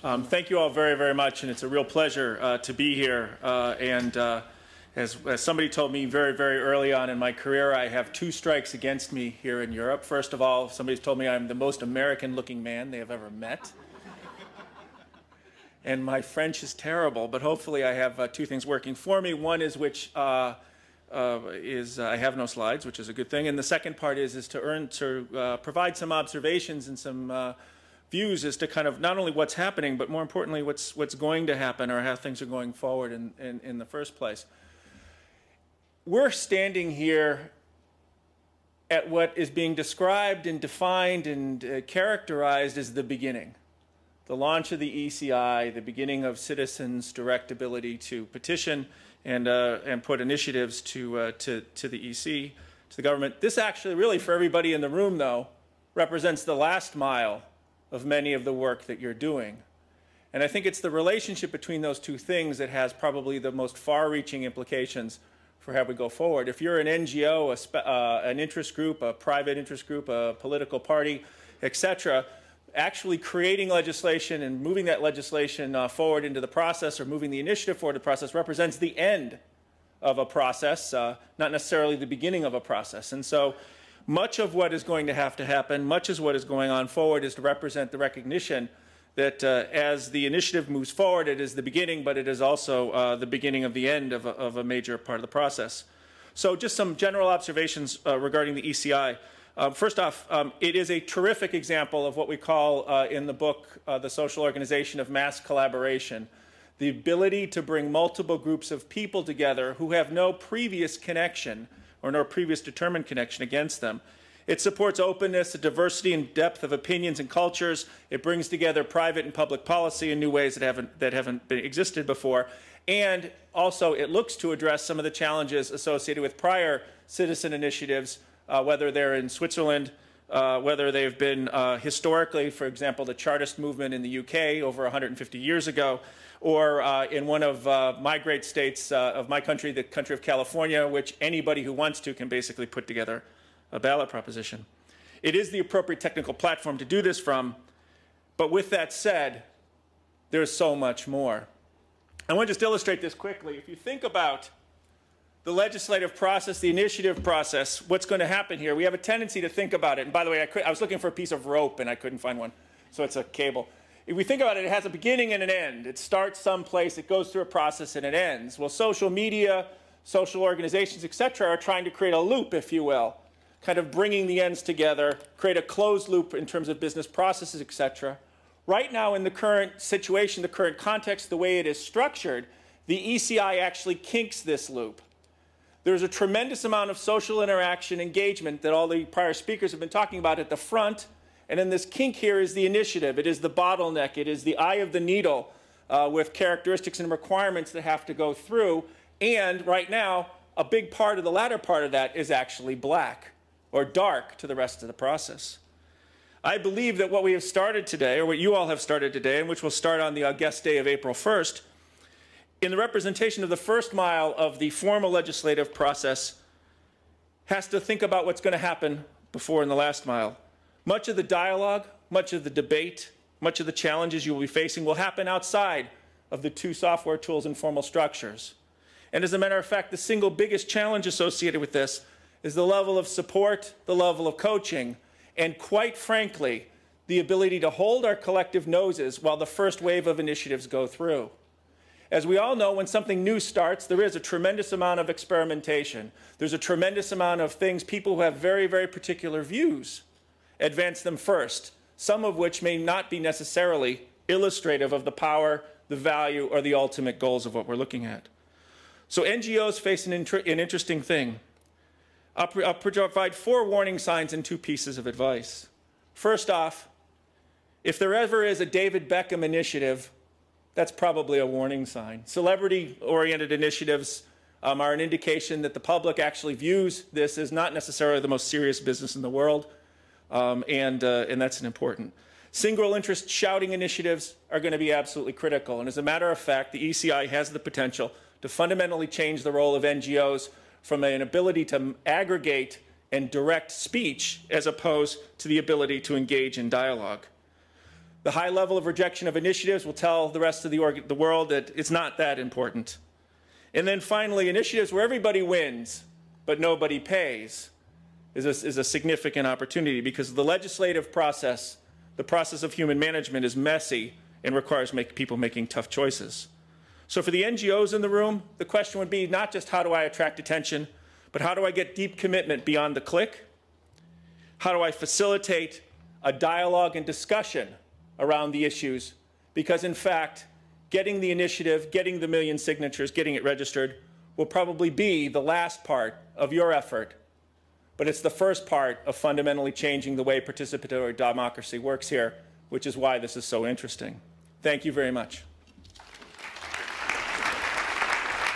Thank you all very, very much, and it's a real pleasure to be here. As somebody told me very, very early on in my career, I have two strikes against me here in Europe. First of all, somebody's told me I'm the most American-looking man they have ever met. And my French is terrible, but hopefully I have two things working for me. One is I have no slides, which is a good thing. And the second part is to provide some observations and some views as to kind of not only what's happening, but more importantly, what's going to happen or how things are going forward in the first place. We're standing here at what is being described and defined and characterized as the beginning. The launch of the ECI, the beginning of citizens' direct ability to petition and put initiatives to the EC, to the government. This actually really, for everybody in the room, though, represents the last mile of many of the work that you're doing. And I think it's the relationship between those two things that has probably the most far-reaching implications for how we go forward. If you're an NGO, an interest group, a private interest group, a political party, etc., actually creating legislation and moving that legislation forward into the process or moving the initiative forward to the process represents the end of a process, not necessarily the beginning of a process. And so much of what is going to have to happen, much of what is going on forward is to represent the recognition that as the initiative moves forward, it is the beginning, but it is also the beginning of the end of a major part of the process. So just some general observations regarding the ECI. First off, it is a terrific example of what we call in the book the social organization of mass collaboration, the ability to bring multiple groups of people together who have no previous connection or no previous determined connection against them. It supports openness, a diversity and depth of opinions and cultures. It brings together private and public policy in new ways that haven't existed before. And also it looks to address some of the challenges associated with prior citizen initiatives, whether they're in Switzerland, whether they've been historically, for example, the Chartist movement in the UK over 150 years ago, or in one of my great states of my country, the country of California, which anybody who wants to can basically put together a ballot proposition. It is the appropriate technical platform to do this from, but with that said, there's so much more. I want to just illustrate this quickly. If you think about the legislative process, the initiative process, what's going to happen here, we have a tendency to think about it. And by the way, I was looking for a piece of rope and I couldn't find one, so it's a cable. If we think about it, it has a beginning and an end. It starts someplace, it goes through a process, and it ends. Well, social media, social organizations, etc., are trying to create a loop, if you will, kind of bringing the ends together, create a closed loop in terms of business processes, etc. Right now, in the current situation, the current context, the way it is structured, the ECI actually kinks this loop. There's a tremendous amount of social interaction, engagement that all the prior speakers have been talking about at the front. And then this kink here is the initiative. It is the bottleneck. It is the eye of the needle with characteristics and requirements that have to go through. And right now, a big part of the latter part of that is actually black or dark to the rest of the process. I believe that what we have started today, or what you all have started today, and which will start on the august day of April 1st, in the representation of the first mile of the formal legislative process, has to think about what's going to happen before in the last mile. Much of the dialogue, much of the debate, much of the challenges you will be facing will happen outside of the two software tools and formal structures. And as a matter of fact, the single biggest challenge associated with this is the level of support, the level of coaching, and quite frankly, the ability to hold our collective noses while the first wave of initiatives go through. As we all know, when something new starts, there is a tremendous amount of experimentation. There's a tremendous amount of things, people who have very, very particular views advance them first, some of which may not be necessarily illustrative of the power, the value, or the ultimate goals of what we're looking at. So NGOs face an interesting thing. I'll provide 4 warning signs and 2 pieces of advice. First off, if there ever is a David Beckham initiative, that's probably a warning sign. Celebrity-oriented initiatives are an indication that the public actually views this as not necessarily the most serious business in the world, and that's an important. Single interest shouting initiatives are going to be absolutely critical. And as a matter of fact, the ECI has the potential to fundamentally change the role of NGOs from an ability to aggregate and direct speech as opposed to the ability to engage in dialogue. The high level of rejection of initiatives will tell the rest of the world that it's not that important. And then finally, initiatives where everybody wins but nobody pays is a significant opportunity, because the legislative process, the process of human management, is messy and requires people making tough choices. So for the NGOs in the room, the question would be not just how do I attract attention, but how do I get deep commitment beyond the click? How do I facilitate a dialogue and discussion around the issues? Because in fact, getting the initiative, getting the 1 million signatures, getting it registered will probably be the last part of your effort, but it's the first part of fundamentally changing the way participatory democracy works here, which is why this is so interesting. Thank you very much.